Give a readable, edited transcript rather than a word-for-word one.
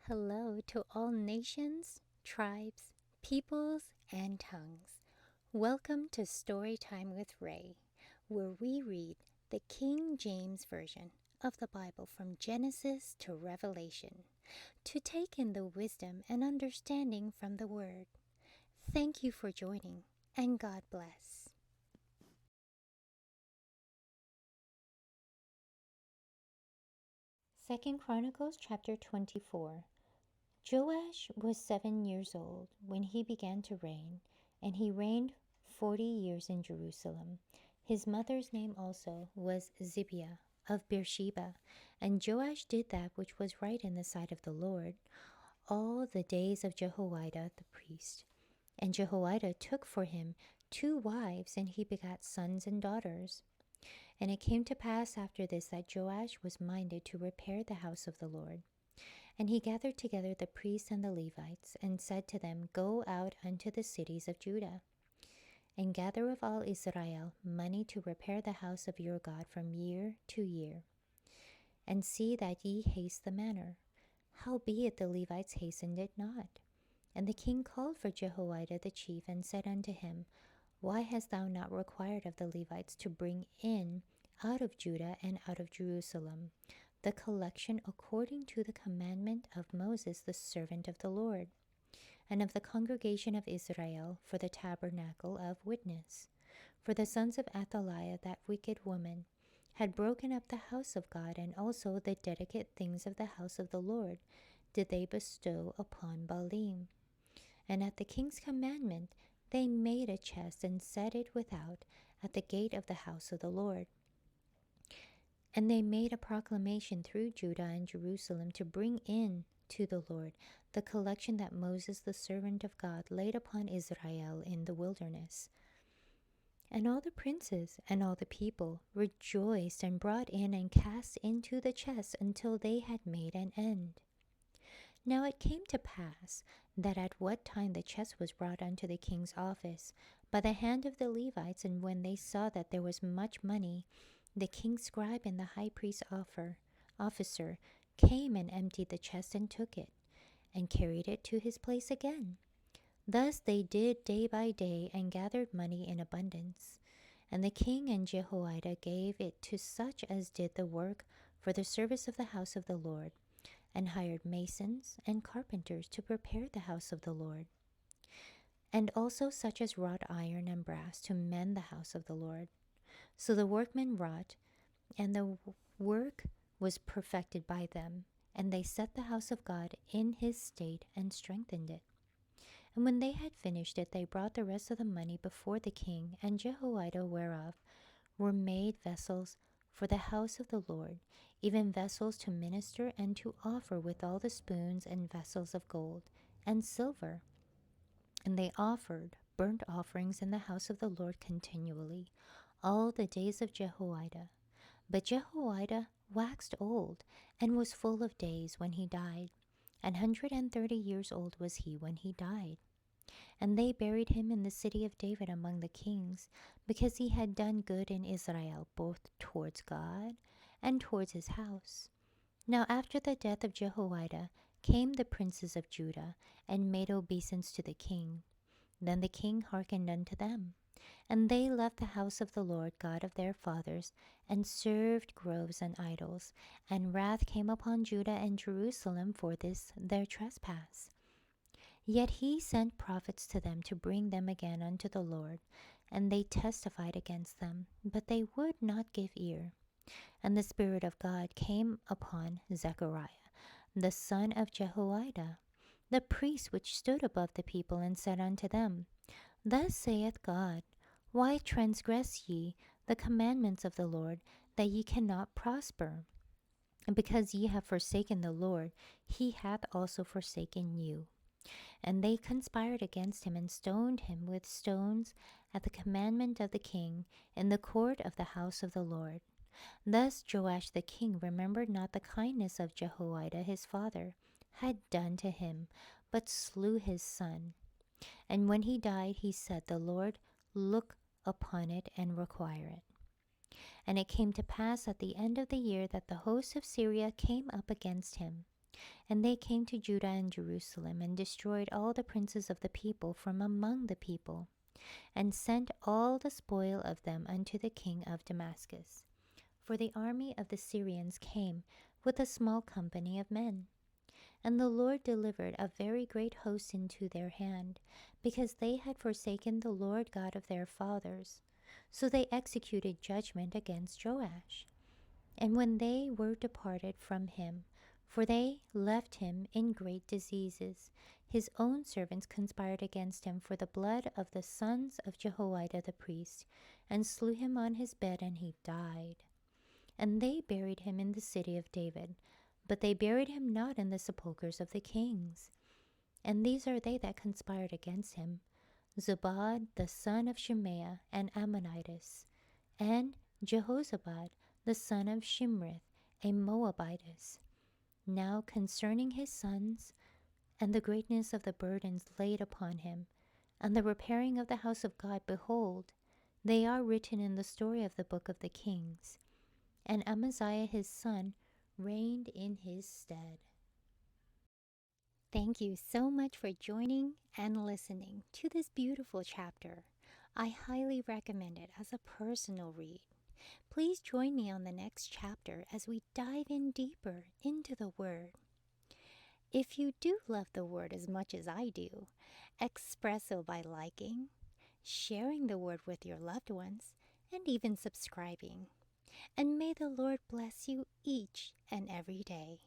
Hello to all nations, tribes, peoples, and tongues. Welcome to Storytime with Ray, where we read the King James Version of the Bible from Genesis to Revelation to take in the wisdom and understanding from the Word. Thank you for joining, and God bless. 2 Chronicles chapter 24. Joash was 7 years old when he began to reign, and he reigned 40 years in Jerusalem. His mother's name also was Zibiah of Beersheba, and Joash did that which was right in the sight of the Lord all the days of Jehoiada the priest. And Jehoiada took for him 2 wives, and he begat sons and daughters. And it came to pass after this that Joash was minded to repair the house of the Lord. And he gathered together the priests and the Levites, and said to them, Go out unto the cities of Judah, and gather of all Israel money to repair the house of your God from year to year, and see that ye haste the manner. Howbeit the Levites hastened it not. And the king called for Jehoiada the chief, and said unto him, Why hast thou not required of the Levites to bring in out of Judah and out of Jerusalem the collection according to the commandment of Moses the servant of the Lord, and of the congregation of Israel for the tabernacle of witness? For the sons of Athaliah, that wicked woman, had broken up the house of God, and also the dedicate things of the house of the Lord did they bestow upon Baalim. And at the king's commandment they made a chest, and set it without at the gate of the house of the Lord. And they made a proclamation through Judah and Jerusalem to bring in to the Lord the collection that Moses the servant of God laid upon Israel in the wilderness. And all the princes and all the people rejoiced, and brought in and cast into the chest until they had made an end. Now it came to pass that at what time the chest was brought unto the king's office by the hand of the Levites, and when they saw that there was much money, the king's scribe and the high priest's officer came and emptied the chest, and took it, and carried it to his place again. Thus they did day by day, and gathered money in abundance. And the king and Jehoiada gave it to such as did the work for the service of the house of the Lord, and hired masons and carpenters to prepare the house of the Lord, and also such as wrought iron and brass to mend the house of the Lord. So the workmen wrought, and the work was perfected by them, and they set the house of God in his state, and strengthened it. And when they had finished it, they brought the rest of the money before the king and Jehoiada, whereof were made vessels for the house of the Lord, even vessels to minister and to offer, with all the spoons and vessels of gold and silver. And they offered burnt offerings in the house of the Lord continually, all the days of Jehoiada. But Jehoiada waxed old, and was full of days when he died. 130 years old was he when he died. And they buried him in the city of David among the kings, because he had done good in Israel, both towards God and towards his house. Now after the death of Jehoiada came the princes of Judah, and made obeisance to the king. Then the king hearkened unto them. And they left the house of the Lord God of their fathers, and served groves and idols. And wrath came upon Judah and Jerusalem for this their trespass. Yet he sent prophets to them to bring them again unto the Lord, and they testified against them, but they would not give ear. And the Spirit of God came upon Zechariah, the son of Jehoiada, the priest which stood above the people, and said unto them, Thus saith God, Why transgress ye the commandments of the Lord, that ye cannot prosper? And because ye have forsaken the Lord, he hath also forsaken you. And they conspired against him, and stoned him with stones at the commandment of the king in the court of the house of the Lord. Thus Joash the king remembered not the kindness of Jehoiada his father had done to him, but slew his son. And when he died, he said, The Lord look upon it and require it. And it came to pass at the end of the year that the host of Syria came up against him. And they came to Judah and Jerusalem, and destroyed all the princes of the people from among the people, and sent all the spoil of them unto the king of Damascus. For the army of the Syrians came with a small company of men. And the Lord delivered a very great host into their hand, because they had forsaken the Lord God of their fathers. So they executed judgment against Joash. And when they were departed from him, for they left him in great diseases, his own servants conspired against him for the blood of the sons of Jehoiada the priest, and slew him on his bed, and he died. And they buried him in the city of David, but they buried him not in the sepulchres of the kings. And these are they that conspired against him: Zabad the son of Shemaiah, and Ammonitis, and Jehozabad the son of Shimrith, a Moabitess. Now concerning his sons, and the greatness of the burdens laid upon him, and the repairing of the house of God, behold, they are written in the story of the book of the kings. And Amaziah his son reigned in his stead. Thank you so much for joining and listening to this beautiful chapter. I highly recommend it as a personal read. Please join me on the next chapter as we dive in deeper into the Word. If you do love the Word as much as I do, express so by liking, sharing the Word with your loved ones, and even subscribing. And may the Lord bless you each and every day.